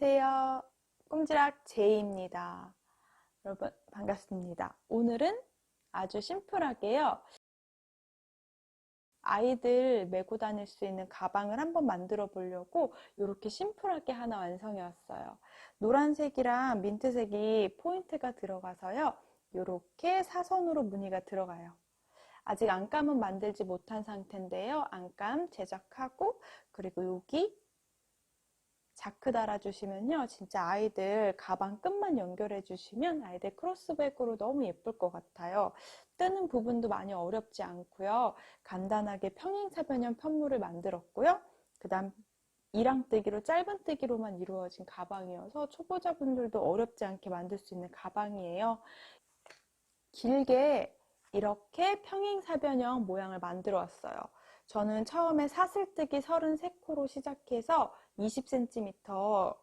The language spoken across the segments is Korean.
안녕하세요. 꼼지락 제이입니다. 여러분 반갑습니다. 오늘은 아주 심플하게요. 아이들 메고 다닐 수 있는 가방을 한번 만들어 보려고 이렇게 심플하게 하나 완성해 왔어요. 노란색이랑 민트색이 포인트가 들어가서요. 이렇게 사선으로 무늬가 들어가요. 아직 안감은 만들지 못한 상태인데요. 안감 제작하고 그리고 여기 자크 달아주시면요. 진짜 아이들 가방 끝만 연결해 주시면 아이들 크로스백으로 너무 예쁠 것 같아요. 뜨는 부분도 많이 어렵지 않고요. 간단하게 평행사변형 편물을 만들었고요. 그 다음 이랑뜨기로 짧은 뜨기로만 이루어진 가방이어서 초보자분들도 어렵지 않게 만들 수 있는 가방이에요. 길게 이렇게 평행사변형 모양을 만들어 왔어요. 저는 처음에 사슬뜨기 33코로 시작해서 20cm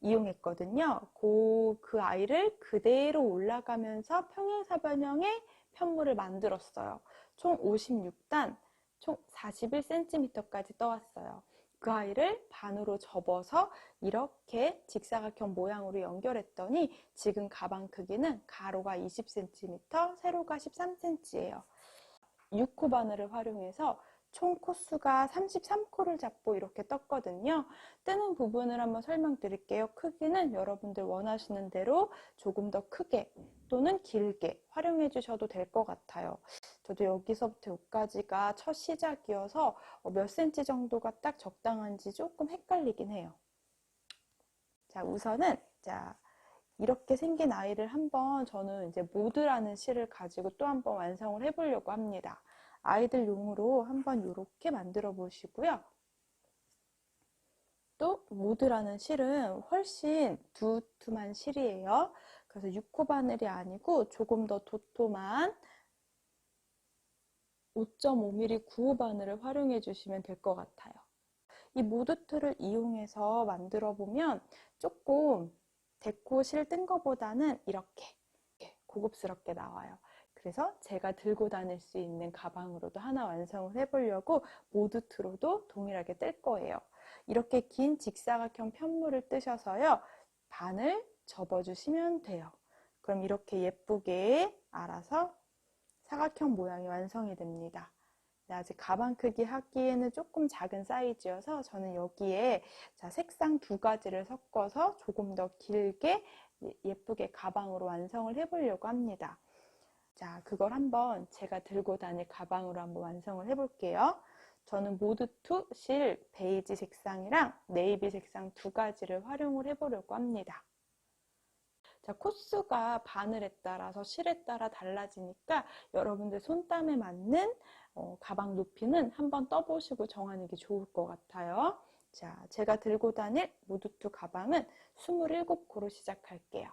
이용했거든요. 그 아이를 그대로 올라가면서 평행사변형의 편물을 만들었어요. 총 56단, 총 41cm까지 떠왔어요. 그 아이를 반으로 접어서 이렇게 직사각형 모양으로 연결했더니 지금 가방 크기는 가로가 20cm, 세로가 13cm예요. 6코 바늘을 활용해서 총 코수가 33코를 잡고 이렇게 떴거든요. 뜨는 부분을 한번 설명드릴게요. 크기는 여러분들 원하시는 대로 조금 더 크게 또는 길게 활용해 주셔도 될 것 같아요. 저도 여기서부터 여기까지가 첫 시작이어서 몇 cm 정도가 딱 적당한지 조금 헷갈리긴 해요. 자, 우선은 이렇게 생긴 아이를 한번 저는 이제 모드라는 실을 가지고 또 한번 완성을 해보려고 합니다. 아이들 용으로 한번 이렇게 만들어 보시고요. 또 모드라는 실은 훨씬 두툼한 실이에요. 그래서 6호 바늘이 아니고 조금 더 도톰한 5.5mm 9호 바늘을 활용해 주시면 될 것 같아요. 이 모드툴을 이용해서 만들어 보면 조금 데코 실 뜬 거보다는 이렇게 고급스럽게 나와요. 그래서 제가 들고 다닐 수 있는 가방으로도 하나 완성을 해보려고 모드투로도 동일하게 뜰 거예요. 이렇게 긴 직사각형 편물을 뜨셔서요. 반을 접어주시면 돼요. 그럼 이렇게 예쁘게 알아서 사각형 모양이 완성이 됩니다. 아직 가방 크기 하기에는 조금 작은 사이즈여서 저는 여기에 색상 두 가지를 섞어서 조금 더 길게 예쁘게 가방으로 완성을 해보려고 합니다. 자, 그걸 한번 제가 들고 다닐 가방으로 한번 완성을 해볼게요. 저는 모드2 실 베이지 색상이랑 네이비 색상 두 가지를 활용을 해보려고 합니다. 자, 코스가 바늘에 따라서 실에 따라 달라지니까 여러분들 손땀에 맞는 가방 높이는 한번 떠보시고 정하는 게 좋을 것 같아요. 자, 제가 들고 다닐 모드2 가방은 27코로 시작할게요.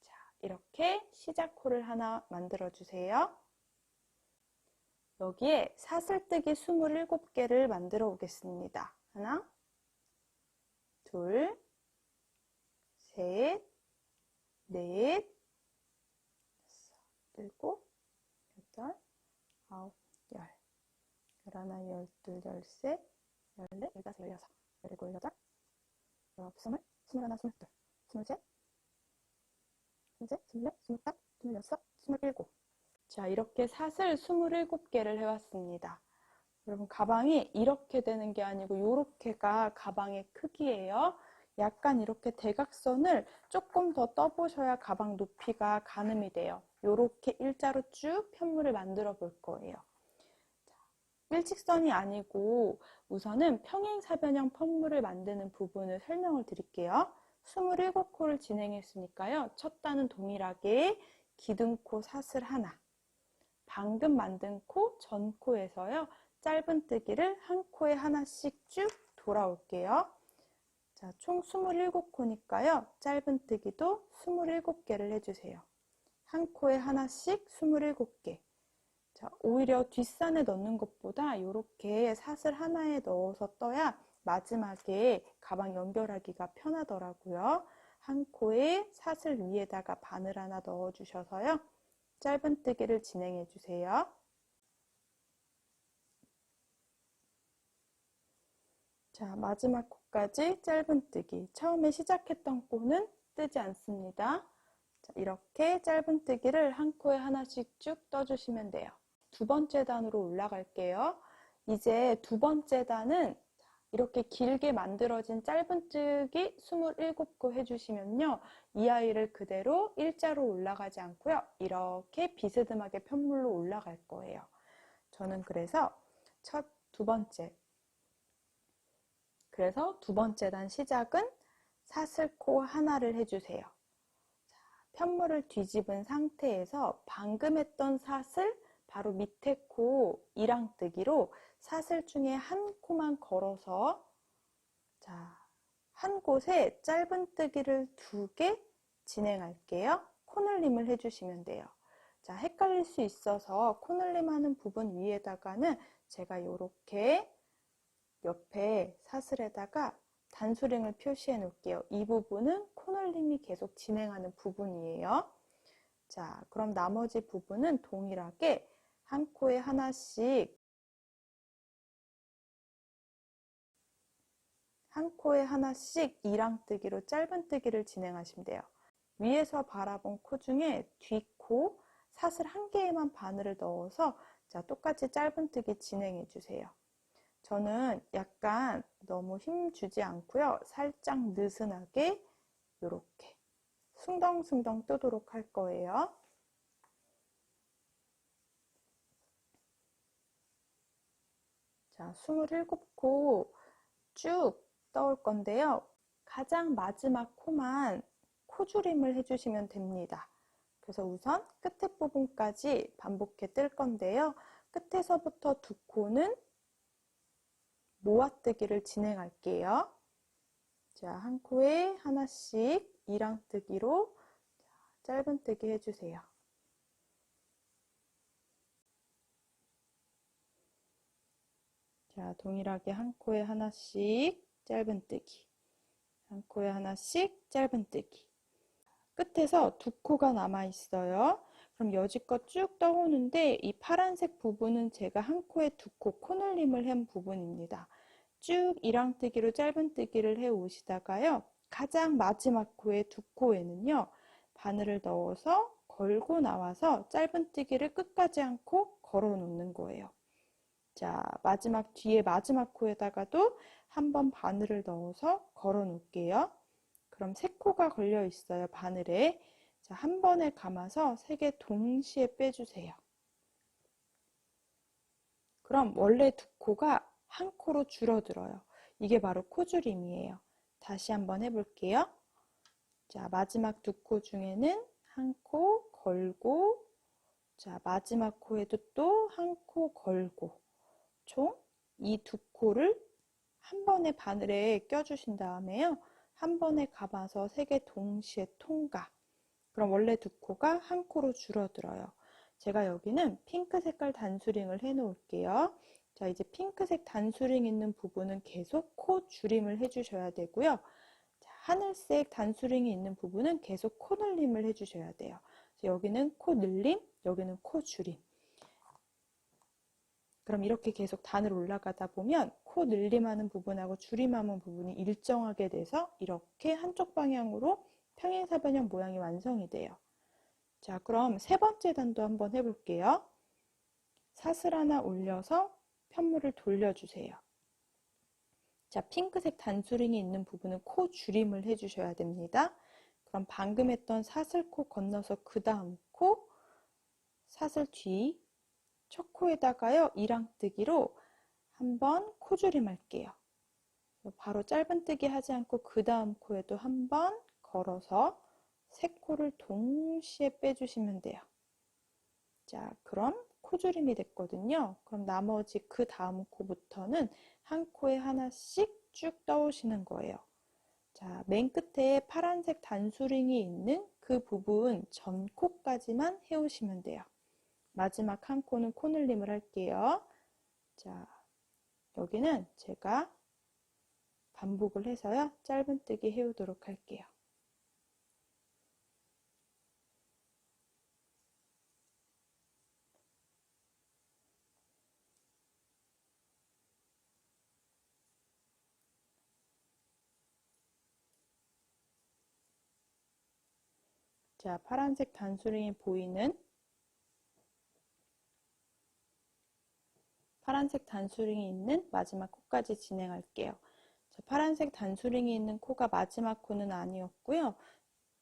자, 이렇게 시작코를 하나 만들어 주세요. 여기에 사슬뜨기 27개를 만들어 오겠습니다. 하나, 둘, 셋, 넷, 일곱, 여덟, 아홉, 열, 열하나, 열둘, 열셋, 열넷, 열다섯, 열여섯, 열일곱, 열여덟, 열아홉, 스물, 스물하나, 스물둘, 스물셋, 스물넷, 스물넷, 스물다섯, 스물여섯, 스물일곱. 자, 이렇게 사슬 27개를 해왔습니다. 여러분 가방이 이렇게 되는 게 아니고 이렇게가 가방의 크기예요. 약간 이렇게 대각선을 조금 더 떠보셔야 가방 높이가 가늠이 돼요. 이렇게 일자로 쭉 편물을 만들어 볼 거예요. 일직선이 아니고 우선은 평행사변형 편물을 만드는 부분을 설명을 드릴게요. 27코를 진행했으니까요. 첫 단은 동일하게 기둥코 사슬 하나, 방금 만든 코 전코에서요. 짧은 뜨기를 한 코에 하나씩 쭉 돌아올게요. 자, 총 27코니까요. 짧은 뜨기도 27개를 해주세요. 한 코에 하나씩 27개. 자, 오히려 뒷산에 넣는 것보다 이렇게 사슬 하나에 넣어서 떠야 마지막에 가방 연결하기가 편하더라고요. 한 코에 사슬 위에다가 바늘 하나 넣어주셔서요. 짧은 뜨기를 진행해 주세요. 자, 마지막 끝까지 짧은뜨기. 처음에 시작했던 코는 뜨지 않습니다. 자, 이렇게 짧은뜨기를 한 코에 하나씩 쭉 떠주시면 돼요. 두 번째 단으로 올라갈게요. 이제 두 번째 단은 이렇게 길게 만들어진 짧은뜨기 27코 해주시면요. 이 아이를 그대로 일자로 올라가지 않고요. 이렇게 비스듬하게 편물로 올라갈 거예요. 저는 그래서 두 번째 단 시작은 사슬코 하나를 해주세요. 편물을 뒤집은 상태에서 방금 했던 사슬 바로 밑에 코 이랑뜨기로 사슬 중에 한 코만 걸어서 한 곳에 짧은뜨기를 2개 진행할게요. 코늘림을 해주시면 돼요. 자, 헷갈릴 수 있어서 코늘림 하는 부분 위에다가는 제가 이렇게 옆에 사슬에다가 단수링을 표시해 놓을게요. 이 부분은 코늘림이 계속 진행하는 부분이에요. 자, 그럼 나머지 부분은 동일하게 한 코에 하나씩 이랑뜨기로 짧은뜨기를 진행하시면 돼요. 위에서 바라본 코 중에 뒷코 사슬 한 개에만 바늘을 넣어서 자, 똑같이 짧은뜨기 진행해 주세요. 저는 약간 너무 힘 주지 않고요. 살짝 느슨하게 이렇게 숭덩숭덩 뜨도록 할 거예요. 자, 27코 쭉 떠올 건데요. 가장 마지막 코만 코줄임을 해주시면 됩니다. 그래서 우선 끝에 부분까지 반복해 뜰 건데요. 끝에서부터 두 코는 모아뜨기를 진행할게요. 자, 한 코에 하나씩 이랑뜨기로 짧은뜨기 해주세요. 자, 동일하게 한 코에 하나씩 짧은뜨기, 한 코에 하나씩 짧은뜨기. 끝에서 두 코가 남아 있어요. 그럼 여지껏 쭉 떠오는데 이 파란색 부분은 제가 한 코에 두 코 코늘림을 한 부분입니다. 쭉 이랑뜨기로 짧은뜨기를 해 오시다가요. 가장 마지막 코에 두 코에는요. 바늘을 넣어서 걸고 나와서 짧은뜨기를 끝까지 않고 걸어 놓는 거예요. 자, 뒤에 마지막 코에다가도 한번 바늘을 넣어서 걸어 놓을게요. 그럼 3코가 걸려 있어요, 바늘에. 자, 한 번에 감아서 3개 동시에 빼주세요. 그럼 원래 2코가 한 코로 줄어들어요. 이게 바로 코줄임이에요. 다시 한번 해볼게요. 자, 마지막 2코 중에는 한 코 걸고, 자, 마지막 코에도 또 한 코 걸고, 총 이 2코를 한 번에 바늘에 껴주신 다음에요. 한 번에 감아서 3개 동시에 통과. 그럼 원래 2코가 한 코로 줄어들어요. 제가 여기는 핑크 색깔 단수링을 해 놓을게요. 자, 이제 핑크색 단수링 있는 부분은 계속 코 줄임을 해주셔야 되고요. 자, 하늘색 단수링이 있는 부분은 계속 코 늘림을 해주셔야 돼요. 여기는 코 늘림, 여기는 코 줄임. 그럼 이렇게 계속 단을 올라가다 보면 코 늘림하는 부분하고 줄임하는 부분이 일정하게 돼서 이렇게 한쪽 방향으로 평행사변형 모양이 완성이 돼요. 자, 그럼 세 번째 단도 한번 해볼게요. 사슬 하나 올려서 편물을 돌려주세요. 자, 핑크색 단수링이 있는 부분은 코 줄임을 해주셔야 됩니다. 그럼 방금 했던 사슬코 건너서 그 다음 코, 사슬 뒤, 첫 코에다가요, 이랑뜨기로 한번 코줄임 할게요. 바로 짧은뜨기 하지 않고 그 다음 코에도 한번 걸어서 3코를 동시에 빼주시면 돼요. 자, 그럼 코줄임이 됐거든요. 그럼 나머지 그 다음 코부터는 한 코에 하나씩 쭉 떠오시는 거예요. 자, 맨 끝에 파란색 단수링이 있는 그 부분 전 코까지만 해오시면 돼요. 마지막 한 코는 코늘림을 할게요. 자, 여기는 제가 반복을 해서요. 짧은뜨기 해오도록 할게요. 자, 파란색 단수링이 보이는 마지막 코까지 진행할게요. 자, 파란색 단수링이 있는 코가 마지막 코는 아니었고요.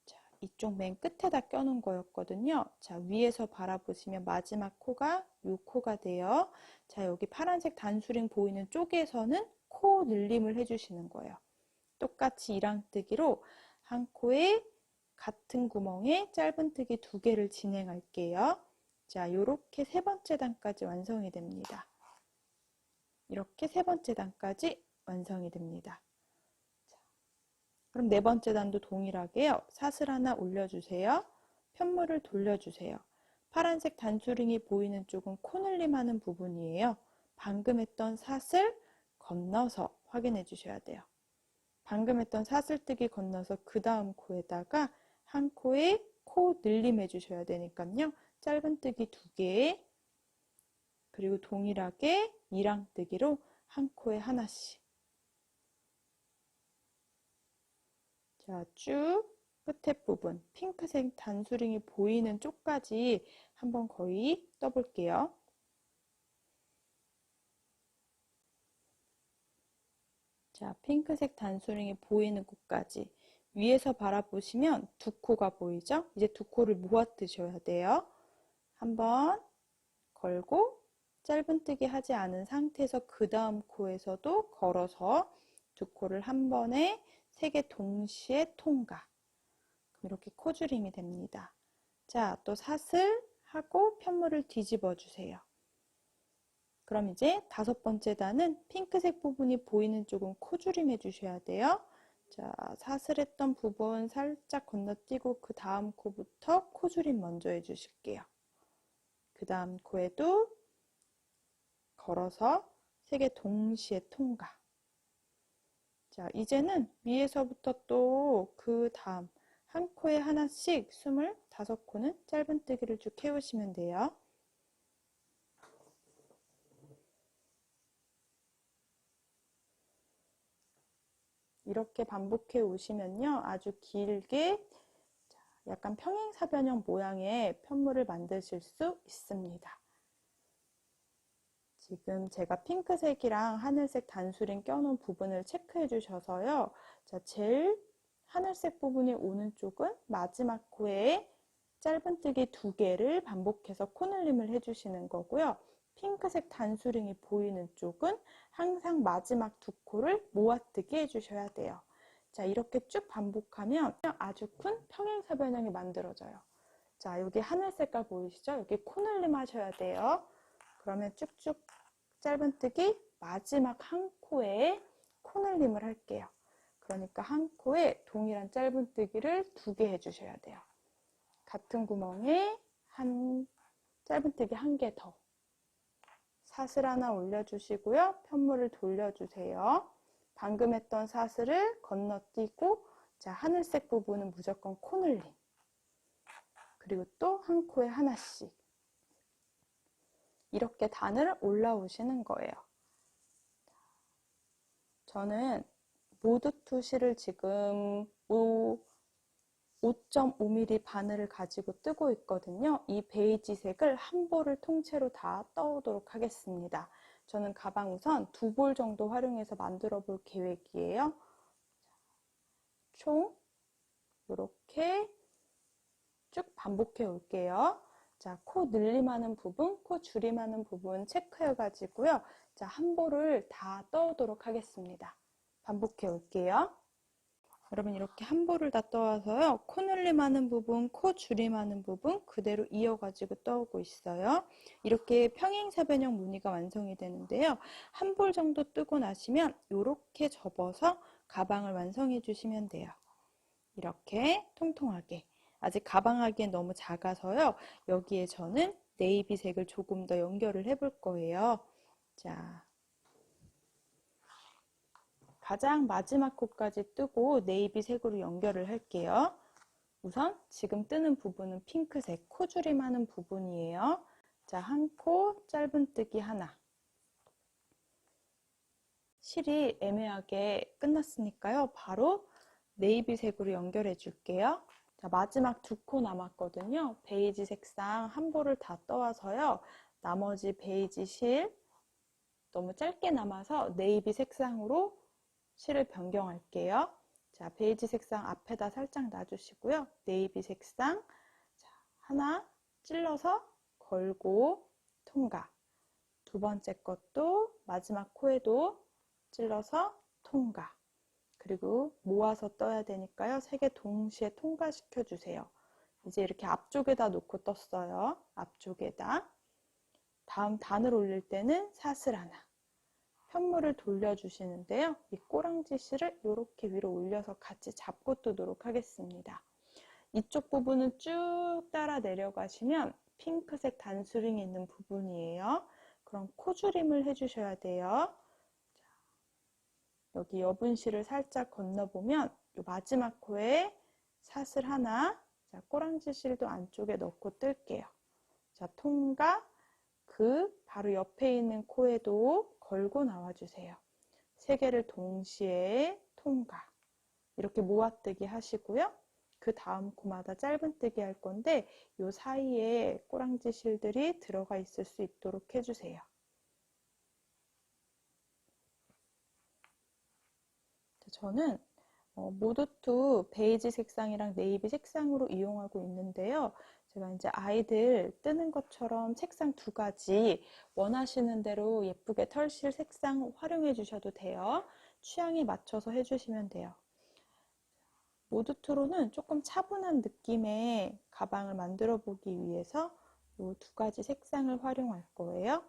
자, 이쪽 맨 끝에다 껴놓은 거였거든요. 자, 위에서 바라보시면 마지막 코가 이 코가 돼요. 자, 여기 파란색 단수링 보이는 쪽에서는 코 늘림을 해주시는 거예요. 똑같이 이랑뜨기로 한 코에 같은 구멍에 짧은뜨기 2개를 진행할게요. 자, 요렇게 3번째 단까지 완성이 됩니다. 이렇게 3번째 단까지 완성이 됩니다. 자, 그럼 4번째 단도 동일하게요. 사슬 하나 올려주세요. 편물을 돌려주세요. 파란색 단수링이 보이는 쪽은 코늘림하는 부분이에요. 방금 했던 사슬 건너서 확인해 주셔야 돼요. 방금 했던 사슬뜨기 건너서 그 다음 코에다가 한 코에 코 늘림 해주셔야 되니까요. 짧은뜨기 2개, 그리고 동일하게 이랑뜨기로 한 코에 하나씩. 자, 쭉 끝에 부분 핑크색 단수링이 보이는 쪽까지 한번 거의 떠볼게요. 자, 핑크색 단수링이 보이는 곳까지 위에서 바라보시면 2코가 보이죠? 이제 2코를 모아 뜨셔야 돼요. 한번 걸고 짧은뜨기 하지 않은 상태에서 그 다음 코에서도 걸어서 2코를 한 번에 3개 동시에 통과. 이렇게 코줄임이 됩니다. 자, 또 사슬하고 편물을 뒤집어 주세요. 그럼 이제 5번째 단은 핑크색 부분이 보이는 쪽은 코줄임 해주셔야 돼요. 자, 사슬했던 부분 살짝 건너뛰고 그 다음 코부터 코줄임 먼저 해주실게요. 그 다음 코에도 걸어서 3개 동시에 통과. 자, 이제는 위에서부터 또 그 다음 한 코에 하나씩 25코는 짧은뜨기를 쭉 해오시면 돼요. 이렇게 반복해 오시면요. 아주 길게 약간 평행사변형 모양의 편물을 만드실 수 있습니다. 지금 제가 핑크색이랑 하늘색 단수링 껴놓은 부분을 체크해 주셔서요. 자, 제일 하늘색 부분이 오는 쪽은 마지막 코에 짧은뜨기 2개를 반복해서 코늘림을 해주시는 거고요. 핑크색 단수링이 보이는 쪽은 항상 마지막 2코를 모아뜨기 해주셔야 돼요. 자, 이렇게 쭉 반복하면 아주 큰 평행사변형이 만들어져요. 자, 여기 하늘 색깔 보이시죠? 여기 코늘림 하셔야 돼요. 그러면 쭉쭉 짧은뜨기 마지막 한 코에 코늘림을 할게요. 그러니까 한 코에 동일한 짧은뜨기를 2개 해주셔야 돼요. 같은 구멍에 짧은뜨기 1개 더. 사슬 하나 올려주시고요. 편물을 돌려주세요. 방금 했던 사슬을 건너뛰고, 자, 하늘색 부분은 무조건 코늘림. 그리고 또 한 코에 하나씩. 이렇게 단을 올라오시는 거예요. 저는 모드투 실을 지금 5.5mm 바늘을 가지고 뜨고 있거든요. 이 베이지색을 한 볼을 통째로 다 떠오도록 하겠습니다. 저는 가방 우선 2볼 정도 활용해서 만들어 볼 계획이에요. 총 이렇게 쭉 반복해 올게요. 자, 코 늘림하는 부분, 코 줄임하는 부분 체크해 가지고요. 자, 한 볼을 다 떠오도록 하겠습니다. 반복해 올게요. 여러분 이렇게 한 볼을 다 떠와서요. 코 늘림하는 부분, 코 줄임하는 부분 그대로 이어가지고 떠오고 있어요. 이렇게 평행사변형 무늬가 완성이 되는데요. 한 볼 정도 뜨고 나시면 이렇게 접어서 가방을 완성해 주시면 돼요. 이렇게 통통하게. 아직 가방하기엔 너무 작아서요. 여기에 저는 네이비색을 조금 더 연결을 해 볼 거예요. 자, 가장 마지막 코까지 뜨고 네이비색으로 연결을 할게요. 우선 지금 뜨는 부분은 핑크색 코줄임 하는 부분이에요. 자, 한 코 짧은뜨기 하나. 실이 애매하게 끝났으니까요. 바로 네이비색으로 연결해 줄게요. 자, 마지막 2코 남았거든요. 베이지 색상 한 볼을 다 떠와서요. 나머지 베이지 실 너무 짧게 남아서 네이비 색상으로 실을 변경할게요. 자, 베이지 색상 앞에다 살짝 놔주시고요. 네이비 색상 자, 하나 찔러서 걸고 통과. 두 번째 것도 마지막 코에도 찔러서 통과. 그리고 모아서 떠야 되니까요. 3개 동시에 통과시켜 주세요. 이제 이렇게 앞쪽에다 놓고 떴어요. 앞쪽에다. 다음 단을 올릴 때는 사슬 하나. 편물을 돌려주시는데요. 이 꼬랑지 실을 이렇게 위로 올려서 같이 잡고 뜨도록 하겠습니다. 이쪽 부분은 쭉 따라 내려가시면 핑크색 단수링이 있는 부분이에요. 그럼 코줄임을 해주셔야 돼요. 여기 여분실을 살짝 건너보면 이 마지막 코에 사슬 하나, 자, 꼬랑지 실도 안쪽에 넣고 뜰게요. 자, 통과, 그 바로 옆에 있는 코에도 걸고 나와주세요. 3개를 동시에 통과. 이렇게 모아뜨기 하시고요. 그 다음 코마다 짧은뜨기 할 건데 이 사이에 꼬랑지 실들이 들어가 있을 수 있도록 해주세요. 저는 모두투 베이지 색상이랑 네이비 색상으로 이용하고 있는데요. 제가 이제 아이들 뜨는 것처럼 색상 2가지 원하시는 대로 예쁘게 털실 색상 활용해 주셔도 돼요. 취향에 맞춰서 해주시면 돼요. 모두투로는 조금 차분한 느낌의 가방을 만들어 보기 위해서 이 2가지 색상을 활용할 거예요.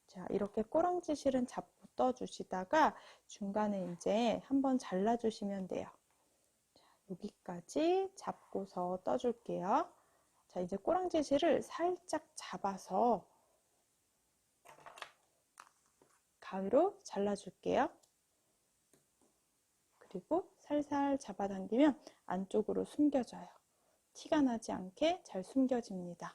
자, 이렇게 꼬랑지 실은 잡고 떠주시다가 중간에 이제 한번 잘라주시면 돼요. 자, 여기까지 잡고서 떠줄게요. 자, 이제 꼬랑지 실을 살짝 잡아서 가위로 잘라줄게요. 그리고 살살 잡아당기면 안쪽으로 숨겨져요. 티가 나지 않게 잘 숨겨집니다.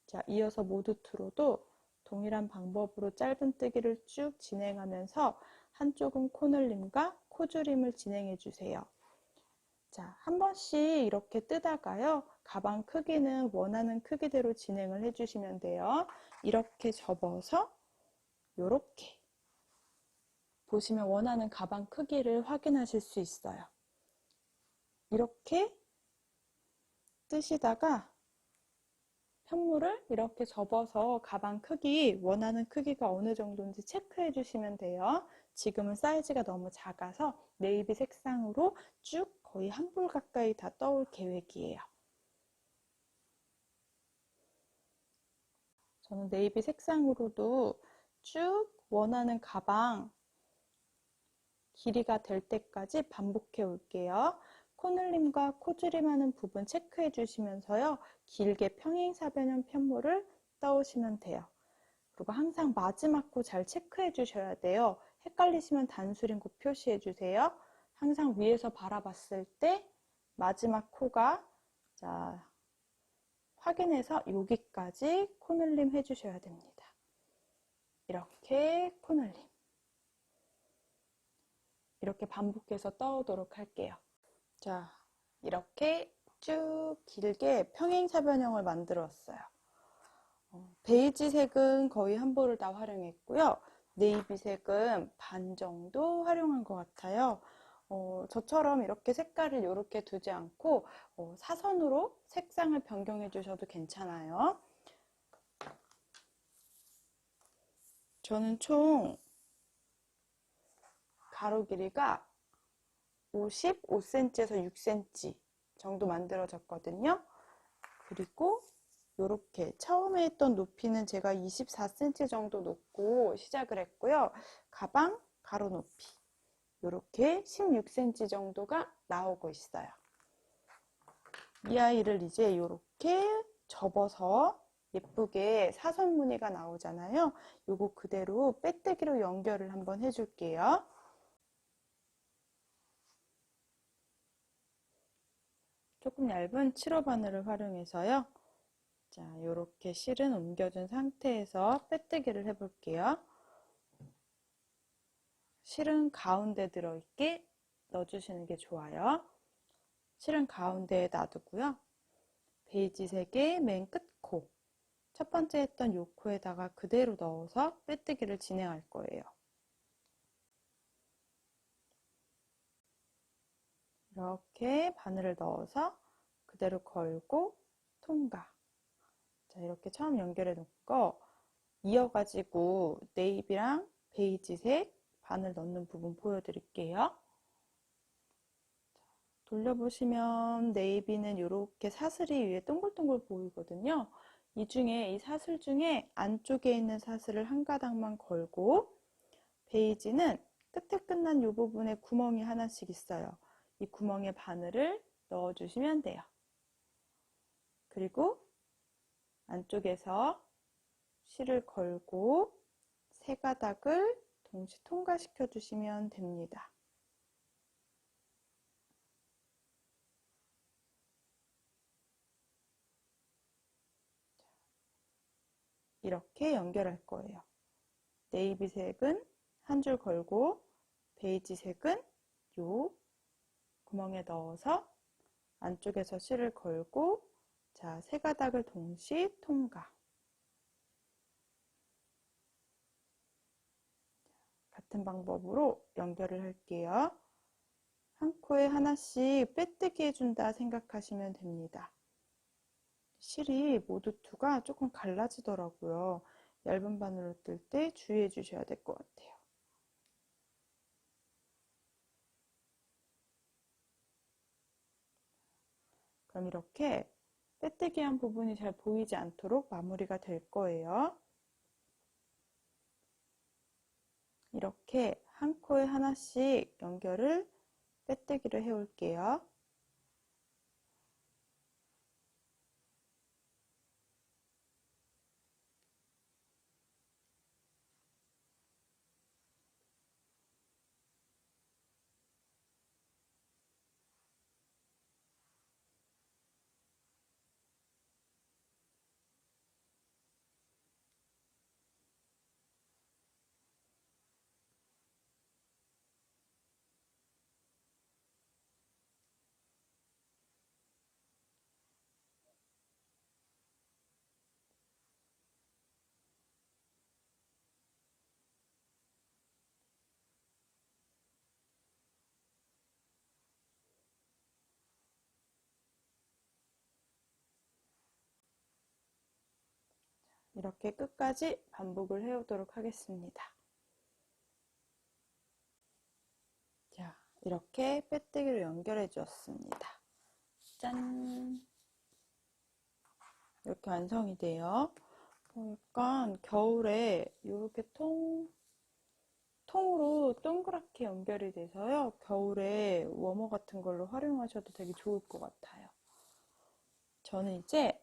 자, 이어서 모두투로도 동일한 방법으로 짧은뜨기를 쭉 진행하면서 한쪽은 코늘림과 코줄임을 진행해 주세요. 자, 한 번씩 이렇게 뜨다가요. 가방 크기는 원하는 크기대로 진행을 해주시면 돼요. 이렇게 접어서 이렇게 보시면 원하는 가방 크기를 확인하실 수 있어요. 이렇게 뜨시다가 편물을 이렇게 접어서 가방 크기, 원하는 크기가 어느 정도인지 체크해 주시면 돼요. 지금은 사이즈가 너무 작아서 네이비 색상으로 쭉 거의 한 볼 가까이 다 떠올 계획이에요. 저는 네이비 색상으로도 쭉 원하는 가방 길이가 될 때까지 반복해 올게요. 코늘림과 코줄임 하는 부분 체크해 주시면서요. 길게 평행사변형 편물을 떠오시면 돼요. 그리고 항상 마지막 코 잘 체크해 주셔야 돼요. 헷갈리시면 단수링 코 표시해 주세요. 항상 위에서 바라봤을 때 마지막 코가 자 확인해서 여기까지 코늘림 해주셔야 됩니다. 이렇게 코늘림 이렇게 반복해서 떠오도록 할게요. 자, 이렇게 쭉 길게 평행사변형을 만들었어요. 베이지색은 거의 한 볼을 다 활용했고요. 네이비색은 반 정도 활용한 것 같아요. 저처럼 이렇게 색깔을 이렇게 두지 않고 사선으로 색상을 변경해 주셔도 괜찮아요. 저는 총 가로 길이가 55cm에서 6cm 정도 만들어졌거든요. 그리고 이렇게 처음에 했던 높이는 제가 24cm 정도 놓고 시작을 했고요. 가방 가로 높이 이렇게 16cm 정도가 나오고 있어요. 이 아이를 이제 이렇게 접어서 예쁘게 사선 무늬가 나오잖아요. 요거 그대로 빼뜨기로 연결을 한번 해줄게요. 조금 얇은 7호 바늘을 활용해서요. 자, 이렇게 실은 옮겨준 상태에서 빼뜨기를 해볼게요. 실은 가운데 들어있게 넣어주시는 게 좋아요. 실은 가운데에 놔두고요. 베이지색의 맨 끝코, 첫 번째 했던 요 코에다가 그대로 넣어서 빼뜨기를 진행할 거예요. 이렇게 바늘을 넣어서 그대로 걸고 통과. 자, 이렇게 처음 연결해 놓고 이어가지고 네이비랑 베이지색 바늘 넣는 부분 보여드릴게요. 돌려보시면 네이비는 이렇게 사슬이 위에 동글동글 보이거든요. 이 중에 이 사슬 중에 안쪽에 있는 사슬을 한 가닥만 걸고, 베이지는 끝에 끝난 이 부분에 구멍이 하나씩 있어요. 이 구멍에 바늘을 넣어주시면 돼요. 그리고 안쪽에서 실을 걸고 세 가닥을 동시 통과시켜 주시면 됩니다. 이렇게 연결할 거예요. 네이비색은 한 줄 걸고 베이지색은 요 구멍에 넣어서 안쪽에서 실을 걸고, 자, 세 가닥을 동시 통과. 같은 방법으로 연결을 할게요. 한 코에 하나씩 빼뜨기 해준다 생각하시면 됩니다. 실이 모두 두가 조금 갈라지더라고요. 얇은 바늘로 뜰 때 주의해 주셔야 될 것 같아요. 그럼 이렇게 빼뜨기한 부분이 잘 보이지 않도록 마무리가 될 거예요. 이렇게 한 코에 하나씩 연결을 빼뜨기를 해올게요. 이렇게 끝까지 반복을 해오도록 하겠습니다. 자, 이렇게 빼뜨기로 연결해 주었습니다. 짠! 이렇게 완성이 돼요. 약간 겨울에 이렇게 통으로 동그랗게 연결이 돼서요. 겨울에 워머 같은 걸로 활용하셔도 되게 좋을 것 같아요. 저는 이제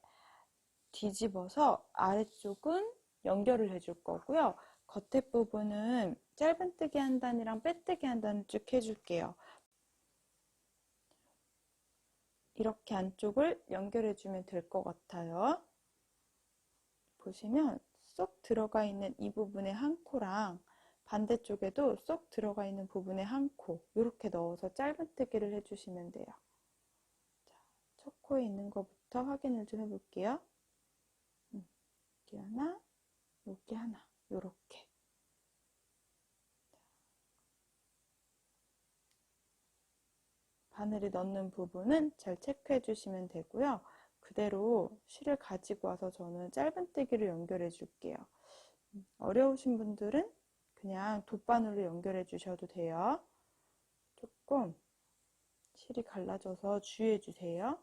뒤집어서 아래쪽은 연결을 해줄 거고요. 겉에 부분은 짧은뜨기 한 단이랑 빼뜨기 한 단을 쭉 해줄게요. 이렇게 안쪽을 연결해주면 될 것 같아요. 보시면 쏙 들어가 있는 이 부분에 한 코랑 반대쪽에도 쏙 들어가 있는 부분에 한 코, 이렇게 넣어서 짧은뜨기를 해주시면 돼요. 자, 첫 코에 있는 것부터 확인을 좀 해볼게요. 여기 하나, 여기 하나, 요렇게. 바늘이 넣는 부분은 잘 체크해 주시면 되고요. 그대로 실을 가지고 와서 저는 짧은뜨기로 연결해 줄게요. 어려우신 분들은 그냥 돗바늘로 연결해 주셔도 돼요. 조금 실이 갈라져서 주의해 주세요.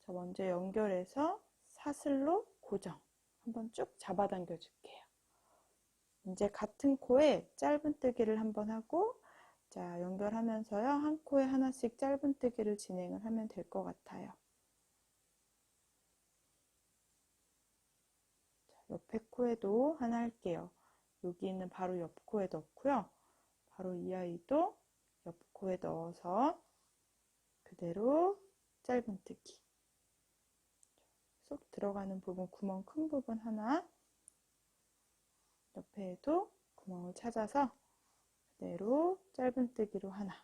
자, 먼저 연결해서 사슬로 고정. 한번 쭉 잡아당겨 줄게요. 이제 같은 코에 짧은뜨기를 한번 하고, 자, 연결하면서요, 한 코에 하나씩 짧은뜨기를 진행을 하면 될 것 같아요. 자, 옆에 코에도 하나 할게요. 여기 있는 바로 옆 코에 넣고요. 바로 이 아이도 옆 코에 넣어서 그대로 짧은뜨기. 쏙 들어가는 부분, 구멍 큰 부분 하나, 옆에도 구멍을 찾아서 그대로 짧은뜨기로 하나.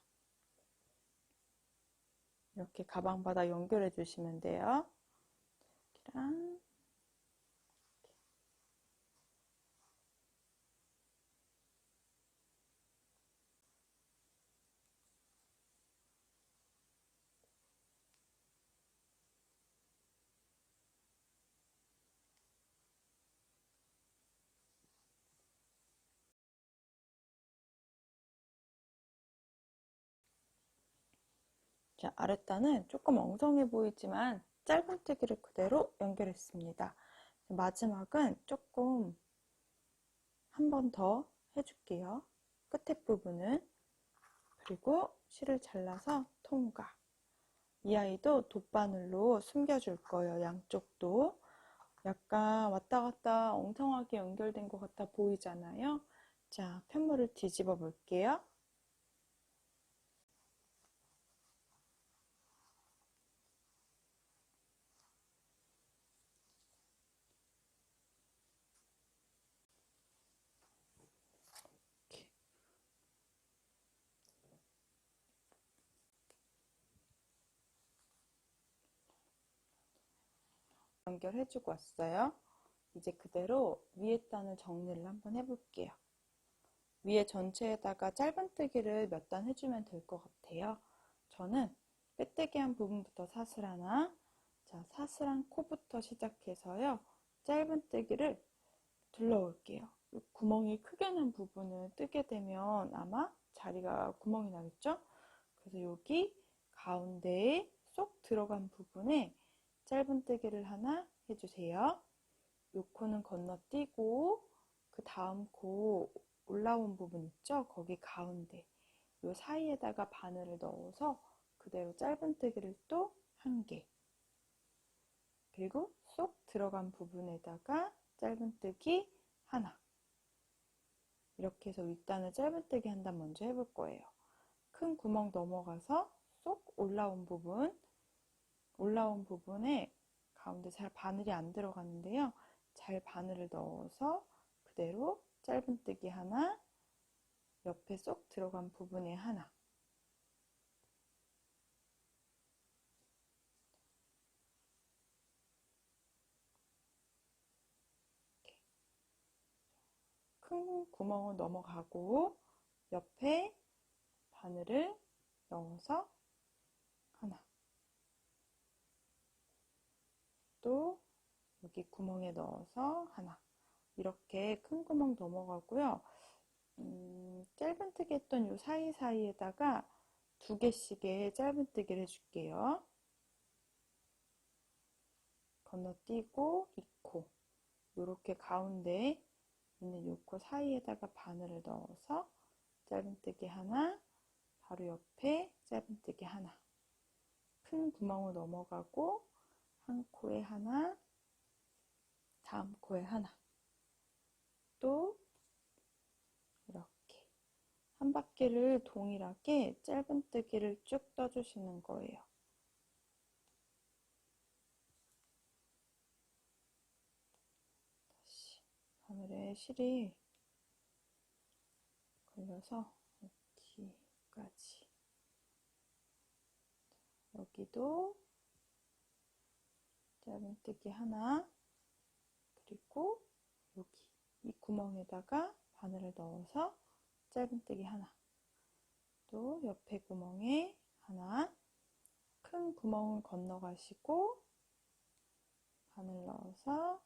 이렇게 가방바닥 연결해 주시면 돼요. 여기랑 자, 아랫단은 조금 엉성해 보이지만 짧은뜨기를 그대로 연결했습니다. 마지막은 조금 한 번 더 해줄게요. 끝에 부분은. 그리고 실을 잘라서 통과. 이 아이도 돗바늘로 숨겨줄 거예요. 양쪽도. 약간 왔다 갔다 엉성하게 연결된 것 같아 보이잖아요. 자, 편물을 뒤집어 볼게요. 연결해주고 왔어요. 이제 그대로 위에 단을 정리를 한번 해볼게요. 위에 전체에다가 짧은뜨기를 몇 단 해주면 될 것 같아요. 저는 빼뜨기한 부분부터 사슬하나, 자, 사슬한 코부터 시작해서요. 짧은뜨기를 둘러올게요. 구멍이 크게 난 부분을 뜨게 되면 아마 자리가 구멍이 나겠죠? 그래서 여기 가운데에 쏙 들어간 부분에 짧은뜨기를 하나 해주세요. 요 코는 건너뛰고 그 다음 코 올라온 부분 있죠? 거기 가운데 요 사이에다가 바늘을 넣어서 그대로 짧은뜨기를 또 한 개, 그리고 쏙 들어간 부분에다가 짧은뜨기 하나. 이렇게 해서 윗단을 짧은뜨기 한 단 먼저 해볼 거예요. 큰 구멍 넘어가서 쏙 올라온 부분에 가운데 잘 바늘이 안 들어갔는데요. 잘 바늘을 넣어서 그대로 짧은뜨기 하나, 옆에 쏙 들어간 부분에 하나. 큰 구멍을 넘어가고 옆에 바늘을 넣어서 하나. 또 여기 구멍에 넣어서 하나. 이렇게 큰 구멍 넘어가고요. 짧은뜨기 했던 요 사이사이에다가 두 개씩의 짧은뜨기를 해줄게요. 건너뛰고 이 코, 요렇게 가운데 있는 요 코 사이에다가 바늘을 넣어서 짧은뜨기 하나, 바로 옆에 짧은뜨기 하나. 큰 구멍을 넘어가고 한 코에 하나, 다음 코에 하나. 또 이렇게 한 바퀴를 동일하게 짧은뜨기를 쭉 떠주시는 거예요. 다시 바늘에 실이 걸려서 여기까지. 여기도 짧은뜨기 하나, 그리고 여기 이 구멍에다가 바늘을 넣어서 짧은뜨기 하나, 또 옆에 구멍에 하나, 큰 구멍을 건너가시고 바늘 넣어서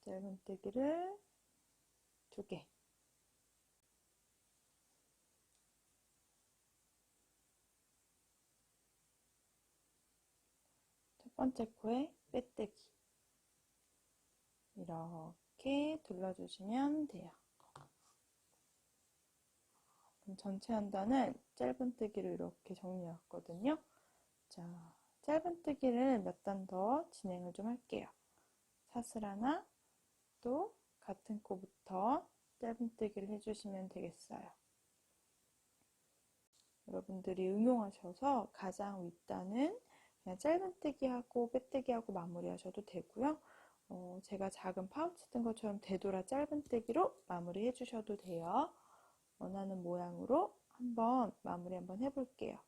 짧은뜨기를 두 개. 첫 번째 코에 빼뜨기. 이렇게 둘러주시면 돼요. 그럼 전체 한 단은 짧은뜨기를 이렇게 정리해왔거든요. 자, 짧은뜨기를 몇 단 더 진행을 좀 할게요. 사슬 하나, 또 같은 코부터 짧은뜨기를 해주시면 되겠어요. 여러분들이 응용하셔서 가장 윗단은 그냥 짧은뜨기하고 빼뜨기하고 마무리하셔도 되고요. 제가 작은 파우치 뜬 것처럼 되돌아 짧은뜨기로 마무리 해주셔도 돼요. 원하는 모양으로 한번 마무리 한번 해볼게요.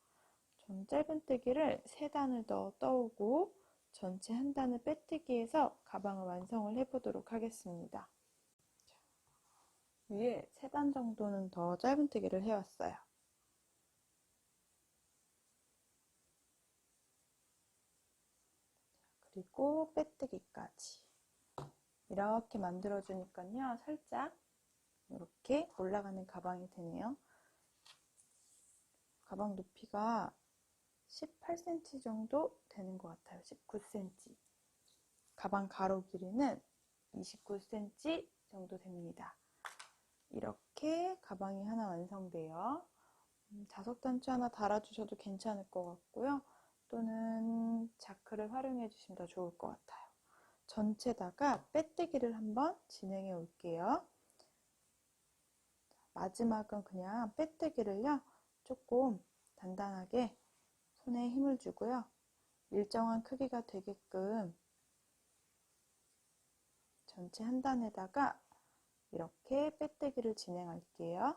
전 짧은뜨기를 3단을 더 떠오고 전체 한 단을 빼뜨기해서 가방을 완성을 해보도록 하겠습니다. 위에 3단 정도는 더 짧은뜨기를 해왔어요. 그리고 빼뜨기까지 이렇게 만들어주니까요, 살짝 이렇게 올라가는 가방이 되네요. 가방 높이가 18cm 정도 되는 것 같아요. 19cm. 가방 가로 길이는 29cm 정도 됩니다. 이렇게 가방이 하나 완성돼요. 자석단추 하나 달아주셔도 괜찮을 것 같고요. 또는 자크를 활용해 주시면 더 좋을 것 같아요. 전체다가 빼뜨기를 한번 진행해 올게요. 마지막은 그냥 빼뜨기를요, 조금 단단하게 손에 힘을 주고요. 일정한 크기가 되게끔 전체 한 단에다가 이렇게 빼뜨기를 진행할게요.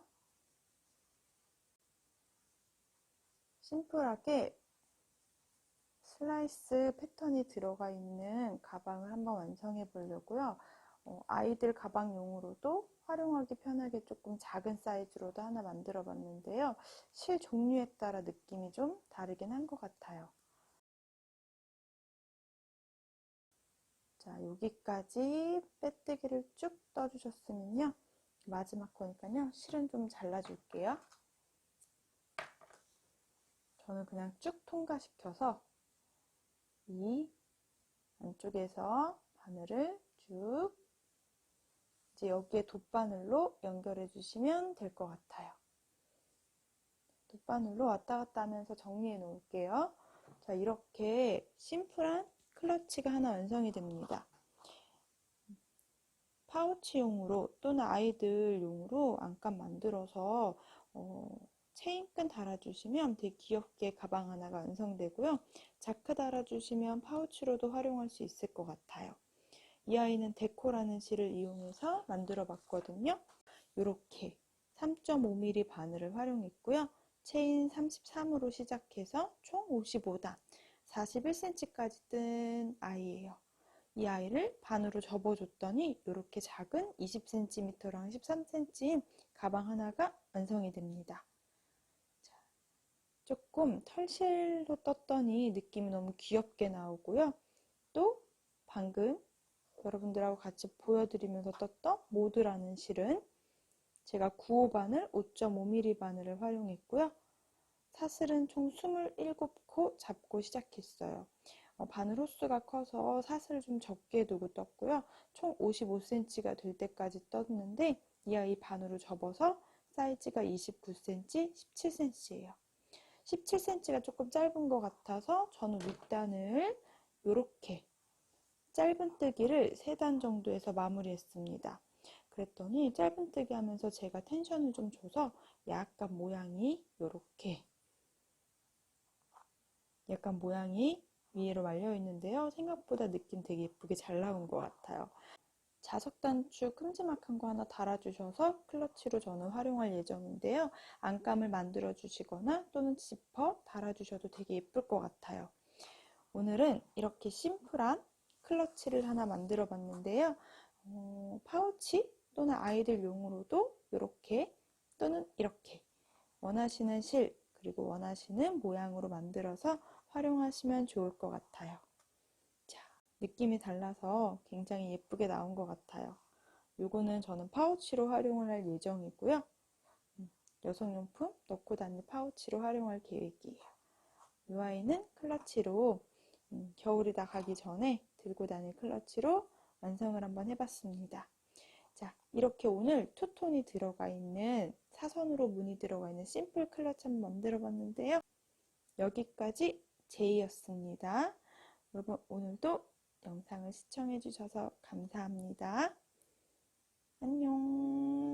심플하게 슬라이스 패턴이 들어가 있는 가방을 한번 완성해 보려고요. 아이들 가방용으로도 활용하기 편하게 조금 작은 사이즈로도 하나 만들어 봤는데요. 실 종류에 따라 느낌이 좀 다르긴 한 것 같아요. 자, 여기까지 빼뜨기를 쭉 떠주셨으면요. 마지막 거니까요. 실은 좀 잘라줄게요. 저는 그냥 쭉 통과시켜서 이 안쪽에서 바늘을 쭉 이제 여기에 돗바늘로 연결해 주시면 될 것 같아요. 돗바늘로 왔다 갔다 하면서 정리해 놓을게요. 자, 이렇게 심플한 클러치가 하나 완성이 됩니다. 파우치용으로 또는 아이들용으로 안감 만들어서 체인끈 달아주시면 되게 귀엽게 가방 하나가 완성되고요. 자크 달아주시면 파우치로도 활용할 수 있을 것 같아요. 이 아이는 데코라는 실을 이용해서 만들어 봤거든요. 이렇게 3.5mm 바늘을 활용했고요. 체인 33으로 시작해서 총 55단, 41cm까지 뜬 아이예요. 이 아이를 반으로 접어줬더니 이렇게 작은 20cm랑 13cm인 가방 하나가 완성이 됩니다. 자, 조금 털실로 떴더니 느낌이 너무 귀엽게 나오고요. 또 방금 여러분들하고 같이 보여드리면서 떴던 모드라는 실은 제가 9호 바늘, 5.5mm 바늘을 활용했고요. 사슬은 총 27코 잡고 시작했어요. 바늘 호수가 커서 사슬을 좀 적게 두고 떴고요. 총 55cm가 될 때까지 떴는데 이 아이 반으로 접어서 사이즈가 29cm, 17cm예요. 17cm가 조금 짧은 것 같아서 저는 윗단을 이렇게 짧은뜨기를 3단 정도 해서 마무리했습니다. 그랬더니 짧은뜨기 하면서 제가 텐션을 좀 줘서 약간 모양이 이렇게 위로 말려 있는데요. 생각보다 느낌 되게 예쁘게 잘 나온 것 같아요. 자석단추 큼지막한 거 하나 달아주셔서 클러치로 저는 활용할 예정인데요. 안감을 만들어 주시거나 또는 지퍼 달아주셔도 되게 예쁠 것 같아요. 오늘은 이렇게 심플한 클러치를 하나 만들어 봤는데요. 파우치 또는 아이들 용으로도 이렇게 또는 이렇게 원하시는 실 그리고 원하시는 모양으로 만들어서 활용하시면 좋을 것 같아요. 자, 느낌이 달라서 굉장히 예쁘게 나온 것 같아요. 요거는 저는 파우치로 활용을 할 예정이고요. 여성용품 넣고 다닐 파우치로 활용할 계획이에요. 이 아이는 클러치로 겨울이 다 가기 전에 들고 다닐 클러치로 완성을 한번 해봤습니다. 자, 이렇게 오늘 투톤이 들어가 있는 사선으로 무늬 들어가 있는 심플 클러치 한번 만들어 봤는데요. 여기까지 제이였습니다. 여러분 오늘도 영상을 시청해 주셔서 감사합니다. 안녕.